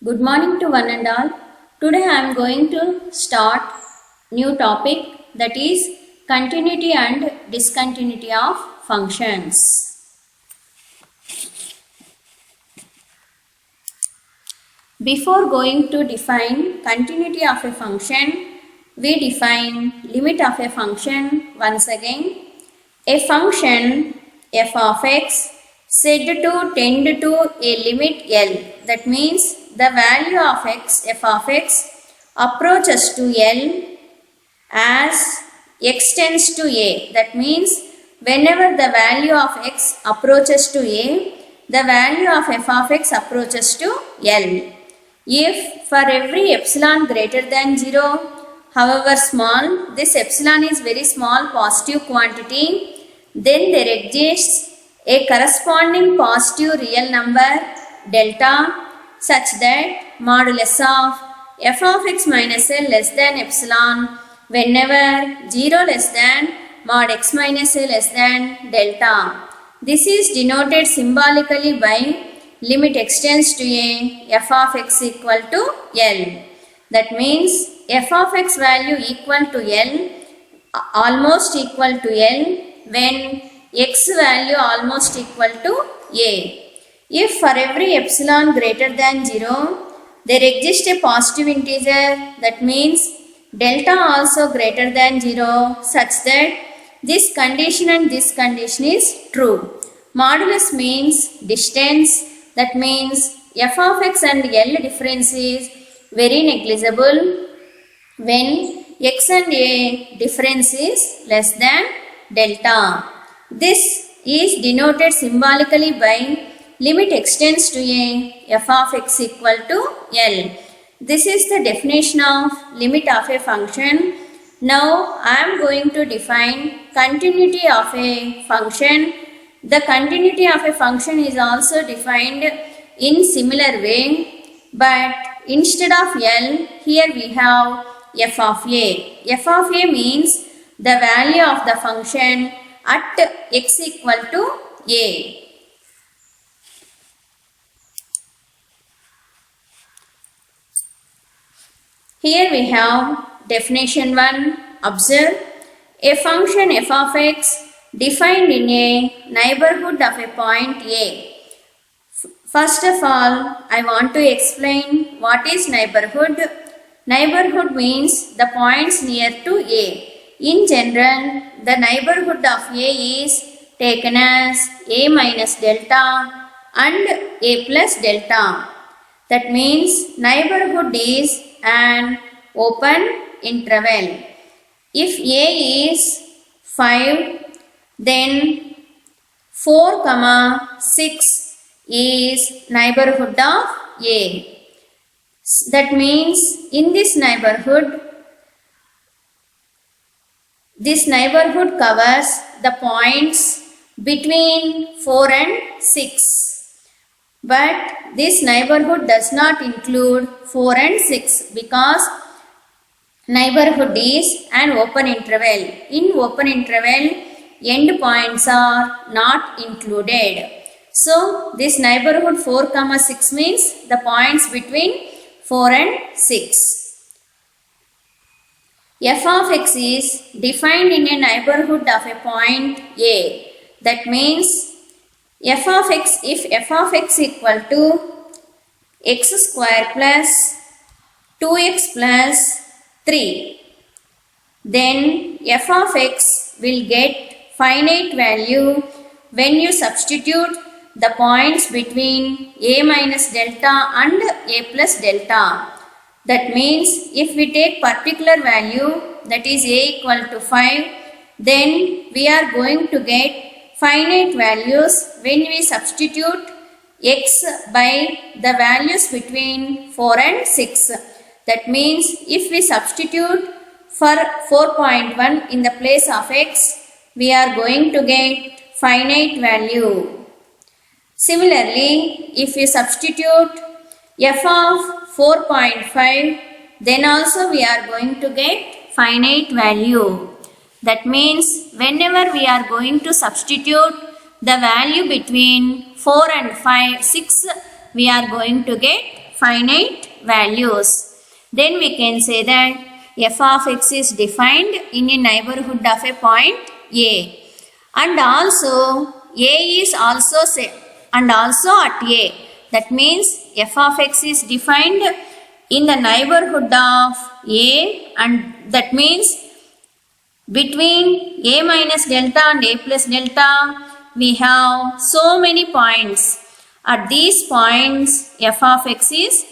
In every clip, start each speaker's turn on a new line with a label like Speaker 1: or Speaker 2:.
Speaker 1: Good morning to one and all. Today I am going to start new topic, that is continuity and discontinuity of functions. Before going to define continuity of a function, we define limit of a function once again. A function f of x said to tend to a limit L. That means the value of x, f of x, approaches to L as x tends to a. That means whenever the value of x approaches to a, the value of f of x approaches to L. If for every epsilon greater than 0, however small, this epsilon is very small positive quantity, then there exists a corresponding positive real number delta such that modulus of f of x minus L less than epsilon whenever 0 less than mod x minus A less than delta. This is denoted symbolically by limit x tends to a f of x equal to L. That means f of x value equal to L, almost equal to L, when x value almost equal to a. If for every epsilon greater than 0, there exists a positive integer, that means delta also greater than 0, such that this condition and this condition is true. Modulus means distance, that means f of x and L difference is very negligible when x and a difference is less than delta. This is denoted symbolically by limit x tends to a f of x equal to L. This is the definition of limit of a function. Now I am going to define continuity of a function. The continuity of a function is also defined in similar way, but instead of L, here we have f of a. f of a means the value of the function at x equal to a. Here we have definition 1. Observe, a function f of x defined in a neighborhood of a point A. First of all, I want to explain what is neighborhood. Neighborhood means the points near to A. In general, the neighborhood of A is taken as A minus delta and A plus delta. That means neighborhood is an open interval. If A is 5, then 4, 6 is neighborhood of A. That means in this neighborhood covers the points between 4 and 6. But this neighborhood does not include 4 and 6 because neighborhood is an open interval. In open interval, end points are not included. So this neighborhood 4, 6 means the points between 4 and 6. f of x is defined in a neighborhood of a point A. That means f of x, if f of x equal to x square plus 2x plus 3, then f of x will get finite value when you substitute the points between a minus delta and a plus delta. That means if we take particular value, that is a equal to 5, then we are going to get finite values when we substitute x by the values between 4 and 6. That means if we substitute for 4.1 in the place of x, we are going to get finite value. Similarly, if we substitute f of 4.5, then also we are going to get finite value. That means whenever we are going to substitute the value between 4 and 6, we are going to get finite values. Then we can say that f of x is defined in a neighborhood of a point A. And also A is also and also at A. That means f of x is defined in the neighborhood of A, and that means between A minus delta and A plus delta we have so many points. At these points f of x is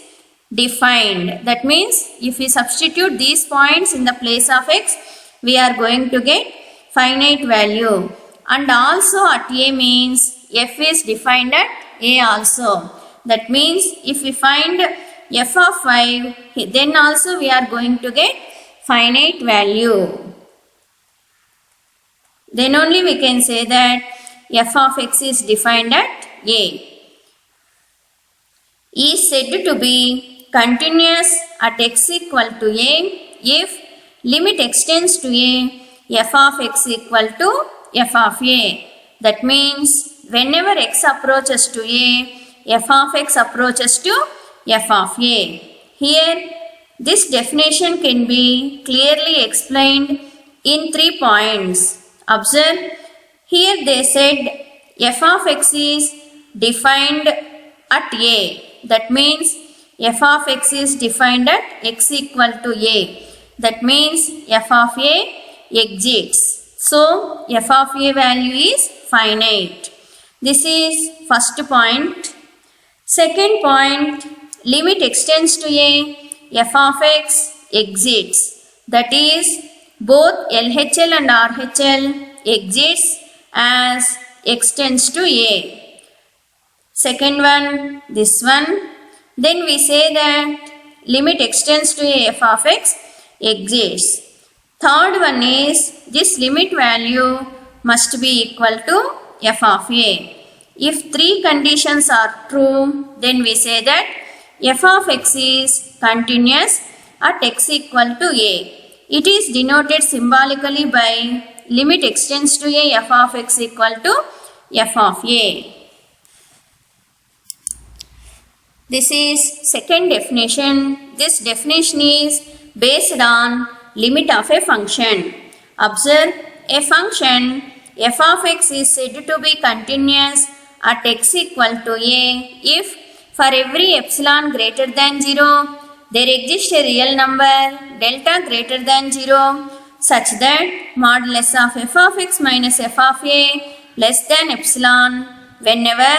Speaker 1: defined. That means if we substitute these points in the place of x, we are going to get finite value. And also at A means f is defined at A also. That means if we find f of 5, then also we are going to get finite value. Then only we can say that f of x is defined at A. Is said to be continuous at x equal to A if limit extends to A, f of x equal to f of A. That means whenever x approaches to A, f of x approaches to f of A. Here this definition can be clearly explained in 3 points. Observe, here they said f of x is defined at A. That means f of x is defined at x equal to A. That means f of A exists. So f of A value is finite. This is first point. Second point, limit extends to A, f of x exists. That is both LHL and RHL exists as extends to A. Second one, this one. Then we say that limit extends to A, f of x exists. Third one is this limit value must be equal to f of A. If 3 conditions are true, then we say that f of x is continuous at x equal to A. It is denoted symbolically by limit extends to A, f of x equal to f of A. This is second definition. This definition is based on limit of a function. Observe, a function f of x is said to be continuous at x equal to A if for every epsilon greater than 0 there exists a real number delta greater than 0 such that modulus of f of x minus f of A less than epsilon whenever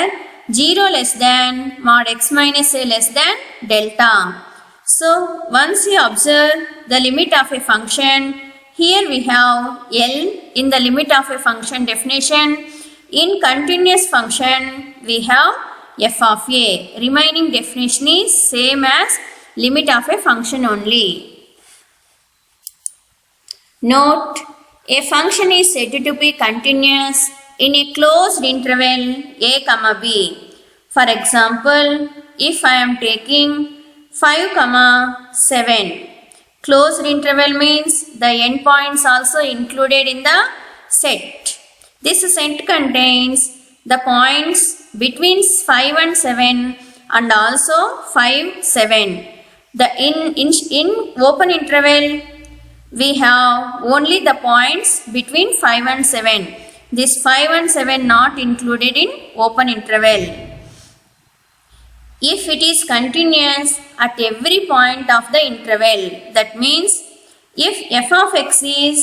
Speaker 1: 0 less than mod x minus A less than delta. So once you observe the limit of a function, here we have L in the limit of a function definition. In continuous function we have f of A. Remaining definition is same as limit of a function only. Note, a function is said to be continuous in a closed interval a comma b. For example, if I am taking 5 comma 7, closed interval means the endpoints also included in the set. This set contains the points between 5 and 7 and also 5, 7. The in open interval we have only the points between 5 and 7. This 5 and 7 not included in open interval. If it is continuous at every point of the interval, that means if f of x is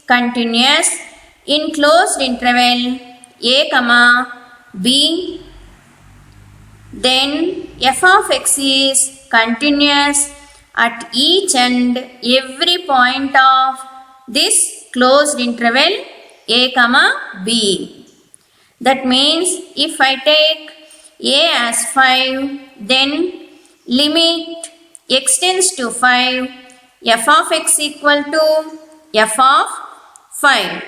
Speaker 1: continuous in closed interval a comma b, then f of x is continuous at each and every point of this closed interval a comma b. That means if I take a as 5, then limit extends to 5, f of x equal to f of 5.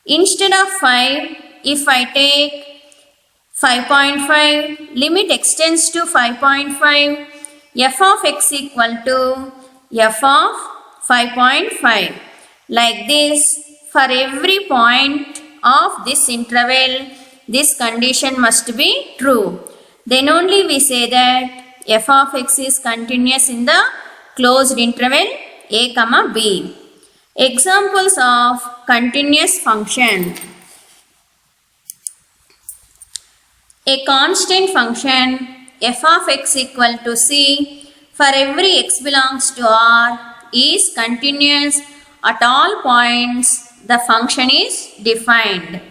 Speaker 1: Instead of 5, if I take 5.5, limit extends to 5.5, f of x equal to f of 5.5. Like this, for every point of this interval, this condition must be true. Then only we say that f of x is continuous in the closed interval a comma b. Examples of continuous function. A constant function f of x equal to c for every x belongs to R is continuous at all points the function is defined.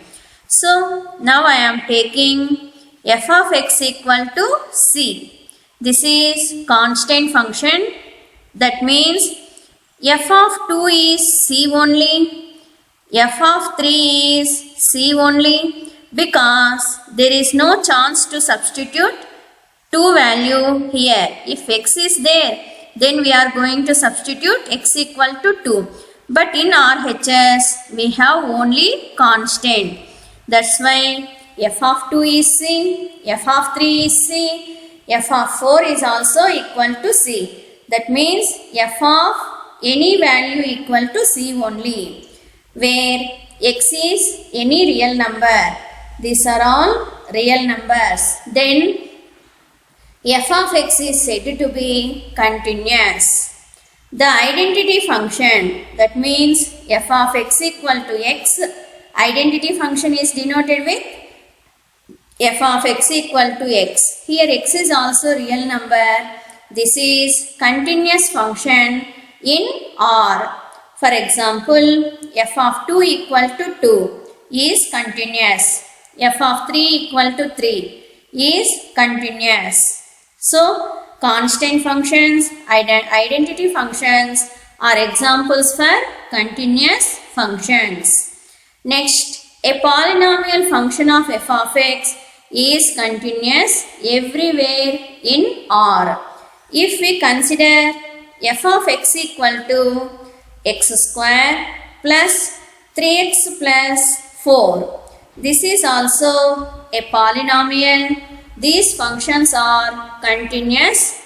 Speaker 1: So now I am taking f of x equal to c. This is constant function. That means f of 2 is c only, f of 3 is c only, because there is no chance to substitute 2 value here. If x is there, then we are going to substitute x equal to 2. But in RHS, we have only constant. That's why f of 2 is c, f of 3 is c, f of 4 is also equal to c. That means f of any value equal to c only, where x is any real number. These are all real numbers. Then f of x is said to be continuous. The identity function, that means f of x equal to x, identity function is denoted with f of x equal to x. Here x is also real number. This is continuous function in R. For example, f of 2 equal to 2 is continuous. F of 3 equal to 3 is continuous. So, constant functions, identity functions are examples for continuous functions. Next, a polynomial function of f of x is continuous everywhere in R. If we consider f of x equal to x square plus 3x plus 4. This is also a polynomial. These functions are continuous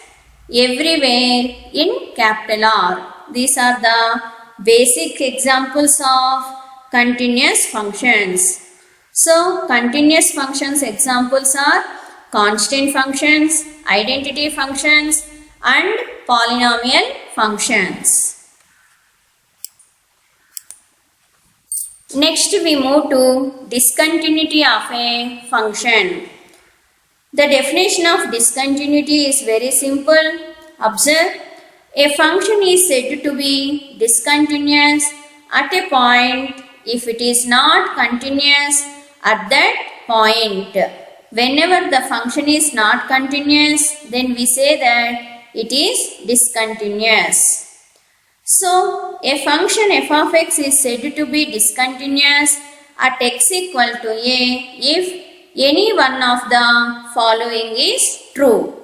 Speaker 1: everywhere in capital R. These are the basic examples of continuous functions. So, continuous functions examples are constant functions, identity functions, and polynomial functions. Next, we move to discontinuity of a function. The definition of discontinuity is very simple. Observe, a function is said to be discontinuous at a point if it is not continuous at that point. Whenever the function is not continuous, then we say that it is discontinuous. So, a function f of x is said to be discontinuous at x equal to a if any one of the following is true.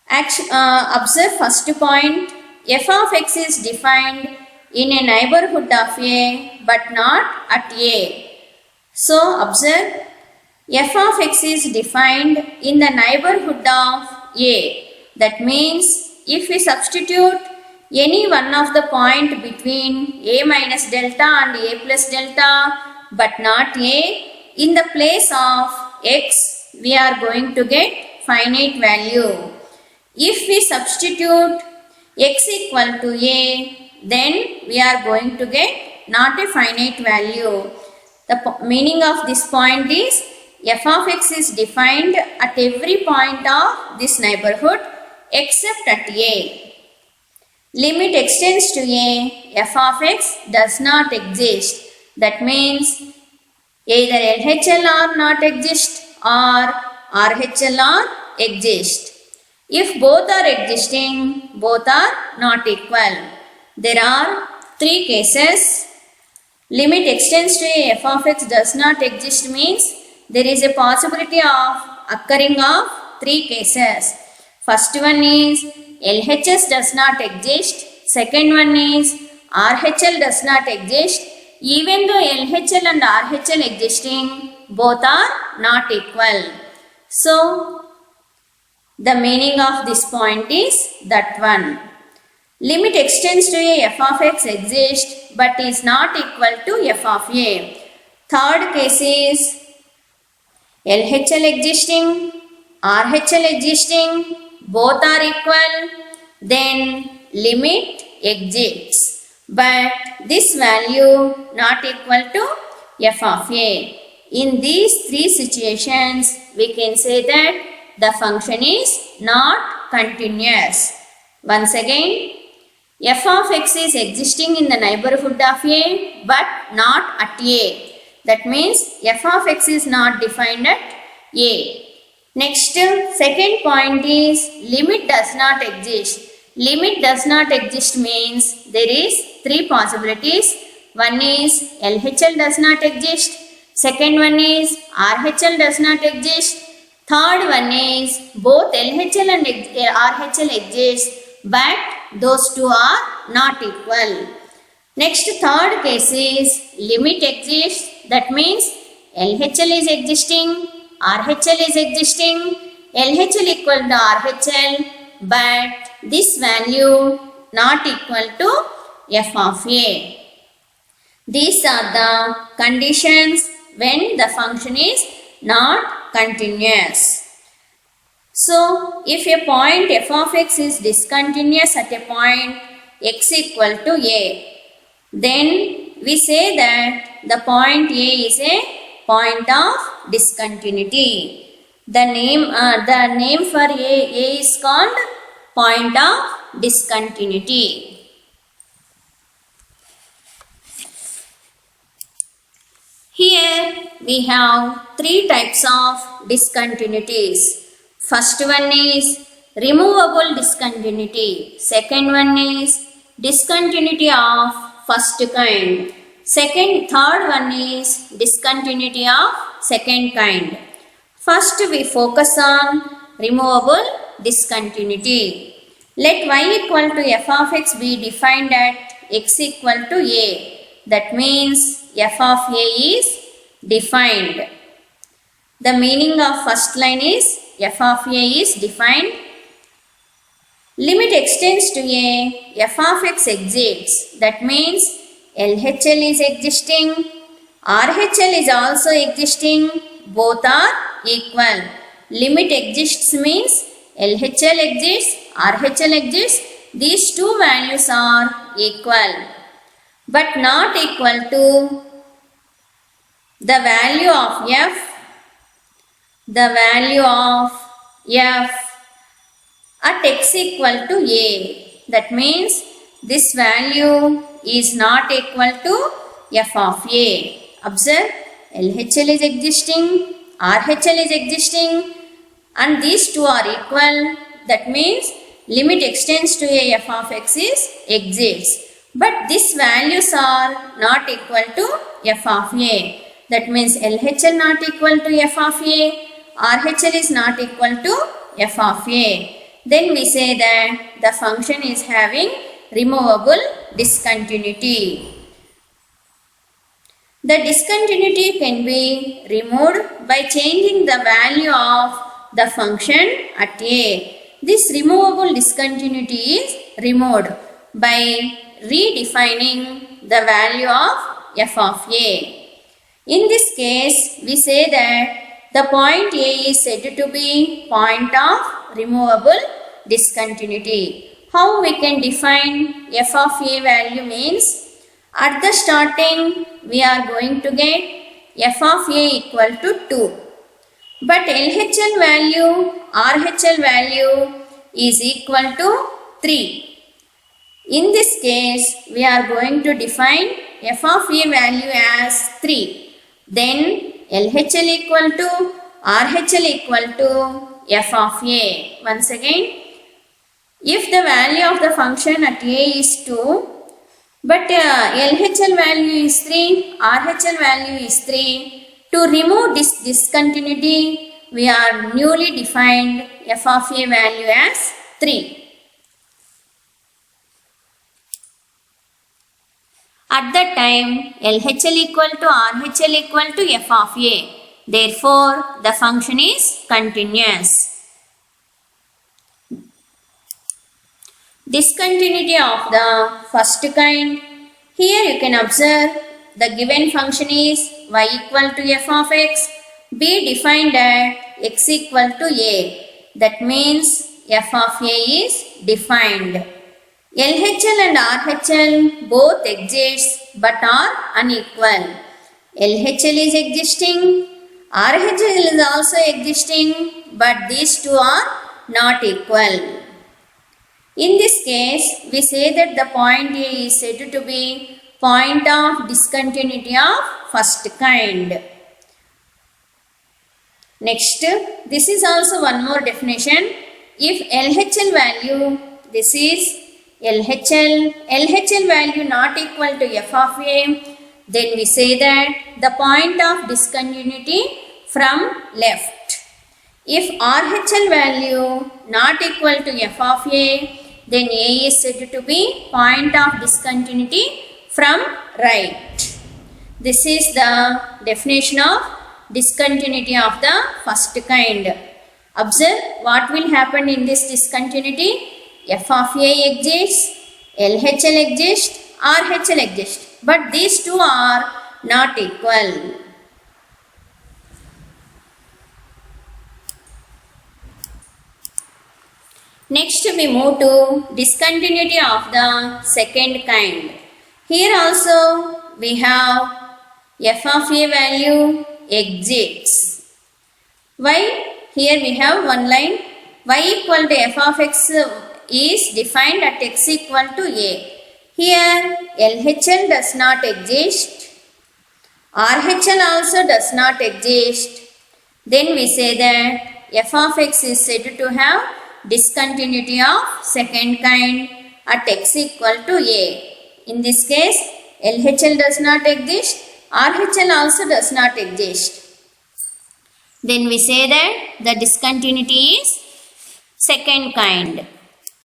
Speaker 1: Observe first point, f of x is defined in a neighborhood of a but not at a. So, observe, f of x is defined in the neighborhood of a. That means, if we substitute any one of the point between a minus delta and a plus delta but not a, in the place of x, we are going to get finite value. If we substitute x equal to a, then we are going to get not a finite value. The meaning of this point is f of x is defined at every point of this neighborhood except at a. Limit extends to a, f of x does not exist. That means either LHL or not exist or RHL or exist. If both are existing, both are not equal. There are 3 cases. Limit extends to a, f of x does not exist means there is a possibility of occurring of 3 cases. First one is LHS does not exist. Second one is RHL does not exist. Even though LHL and RHL existing, both are not equal. So, the meaning of this point is that one. Limit extends to a, f of x exists but is not equal to f of a. Third case is LHL existing, RHL existing, both are equal, then limit exists. But this value not equal to f of a. In these three situations, we can say that the function is not continuous. Once again, f of x is existing in the neighborhood of a but not at a. That means f of x is not defined at a. Next, second point is limit does not exist. Limit does not exist means there is three possibilities. One is LHL does not exist. Second one is RHL does not exist. Third one is both LHL and RHL exist, but those two are not equal. Next, third case is limit exists. That means LHL is existing, RHL is existing, LHL equal to RHL, but this value not equal to f of a. These are the conditions when the function is not continuous. So, if a point f of x is discontinuous at a point x equal to a, then we say that the point a is a point of discontinuity. The name for a is called point of discontinuity. Here we have three types of discontinuities. First one is removable discontinuity. Second one is discontinuity of first kind. Third one is discontinuity of second kind. First we focus on removable discontinuity. Let y equal to f of x be defined at x equal to a. That means f of a is defined. The meaning of first line is f of a is defined. Limit extends to a, f of x exists. That means LHL is existing, RHL is also existing, both are equal. Limit exists means LHL exists, RHL exists, these two values are equal, but not equal to the value of f at x equal to a. That means this value is not equal to f of a. Observe, LHL is existing, RHL is existing, and these two are equal. That means limit extends to a f of x is exists. But these values are not equal to f of a. That means LHL not equal to f of a, RHL is not equal to f of a. Then we say that the function is having removable discontinuity. The discontinuity can be removed by changing the value of the function at a. This removable discontinuity is removed by redefining the value of f of a. In this case, we say that the point a is said to be point of removable discontinuity. How we can define f of a value means, at the starting we are going to get f of a equal to 2. But LHL value, RHL value is equal to 3. In this case, we are going to define f of a value as 3. Then LHL equal to RHL equal to f of a. Once again, if the value of the function at a is 2, but LHL value is 3, RHL value is 3, to remove this discontinuity, we are newly defined f of a value as 3. At that time, LHL equal to RHL equal to f of a. Therefore, the function is continuous. Discontinuity of the first kind. Here you can observe the given function is y equal to f of x, be defined at x equal to a. That means f of a is defined. LHL and RHL both exist but are unequal. LHL is existing, RHL is also existing, but these two are not equal. In this case, we say that the point A is said to be point of discontinuity of first kind. Next, this is also one more definition. If LHL value, this is LHL value not equal to f of a, then we say that the point of discontinuity from left. If RHL value not equal to f of a, then a is said to be point of discontinuity from right. This is the definition of discontinuity of the first kind. Observe what will happen in this discontinuity. F of a exists, LHL exists, RHL exists, but these two are not equal. Next we move to discontinuity of the second kind. Here also we have f of a value exists. Why? Here we have one line, y equal to f of x is defined at x equal to a. Here LHL does not exist, RHL also does not exist. Then we say that f of x is said to have discontinuity of second kind at x equal to a. In this case, LHL does not exist, RHL also does not exist. Then we say that the discontinuity is second kind.